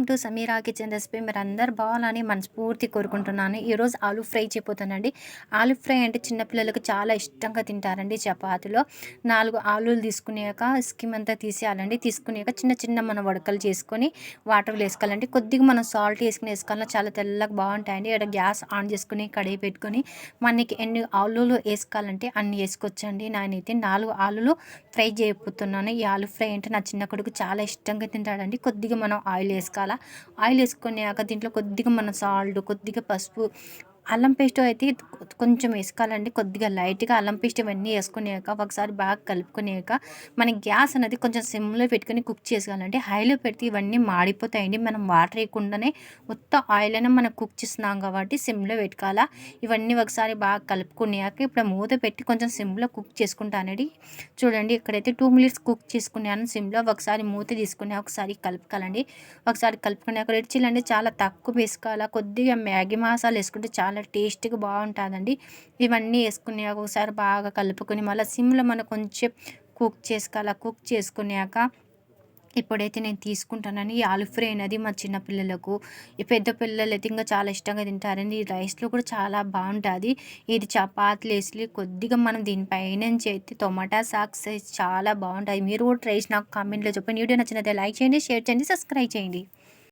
To Sameera kitchen recipe. మీరందరూ బాగాలని మనస్ఫూర్తి కోరుకుంటున్నాను. ఈరోజు ఆలూ ఫ్రై చేయబోతున్నానండి. ఆలూ ఫ్రై అంటే చిన్నపిల్లలకు చాలా ఇష్టంగా తింటారండి. చపాతీలో 4 ఆలూలు తీసుకున్నాక స్కిమ్ అంతా తీసేయాలండి. తీసుకున్నాక చిన్న చిన్న మనం వడకలు చేసుకొని వాటర్లో వేసుకోవాలండి. కొద్దిగా మనం సాల్ట్ వేసుకోవాలి. చాలా తెల్లగా బాగుంటాయండి. ఇక్కడ గ్యాస్ ఆన్ చేసుకుని కడాయి పెట్టుకొని మనకి ఎన్ని ఆలూలు వేసుకోవాలంటే అన్ని వేసుకోవచ్చండి. నేనైతే 4 ఆలూలు ఫ్రై చేయబోతున్నాను. ఈ ఆలూ ఫ్రై అంటే నా చిన్న కొడుకు చాలా ఇష్టంగా తింటాడండి. కొద్దిగా మనం ఆయిల్ వేసుకోవాలా. ఆయిల్ వేసుకున్నాక దీంట్లో కొద్దిగా మన సాల్ట్, కొద్దిగా పసుపు, అల్లం పేస్ట్ అయితే కొంచెం వేసుకోవాలండి. కొద్దిగా లైట్గా అల్లం పేస్ట్ ఇవన్నీ వేసుకున్నాక ఒకసారి బాగా కలుపుకున్నాక మన గ్యాస్ అనేది కొంచెం సిమ్లో పెట్టుకొని కుక్ చేసుకోవాలండి. హైలో పెడితే ఇవన్నీ మాడిపోతాయండి. మనం వాటర్ వేయకుండానే మొత్తం ఆయిల్ అయినా మనం కుక్ చేస్తున్నాం కాబట్టి సిమ్లో పెట్టుకోవాలా. ఇవన్నీ ఒకసారి బాగా కలుపుకున్నాక ఇప్పుడు మూత పెట్టి కొంచెం సిమ్లో కుక్ చేసుకుంటానండి. చూడండి ఇక్కడైతే 2 మినిట్స్ కుక్ చేసుకున్నాను సిమ్లో. ఒకసారి మూత తీసుకుని ఒకసారి కలుపుకోవాలండి. ఒకసారి కలుపుకున్నాక రెడ్ చిల్లీ అంటే చాలా తక్కువ వేసుకోవాలా. కొద్దిగా మ్యాగీ మసాలా వేసుకుంటే చాలా టేస్టీగా బాగుంటుందండి. ఇవన్నీ వేసుకున్నాక ఒకసారి బాగా కలుపుకొని మళ్ళీ సిమ్లో మనం కొంచెం కుక్ చేసుకోవాలా. కుక్ చేసుకున్నాక ఇప్పుడైతే నేను తీసుకుంటానని ఈ ఆలూ ఫ్రై అనేది మా చిన్న పిల్లలకు, ఈ పెద్ద పిల్లలు అయితే ఇంకా చాలా ఇష్టంగా తింటారండి. ఈ రైస్లో కూడా చాలా బాగుంటుంది. ఇది చపాతీలు వేసి కొద్దిగా మనం దీనిపైనుంచి అయితే టొమాటో సాస్ చాలా బాగుంటాయి. మీరు కూడా ట్రై చేసి నాకు కామెంట్లో చెప్పండి. వీడియో నచ్చినట్లయితే లైక్ చేయండి, షేర్ చేయండి, సబ్స్క్రైబ్ చేయండి.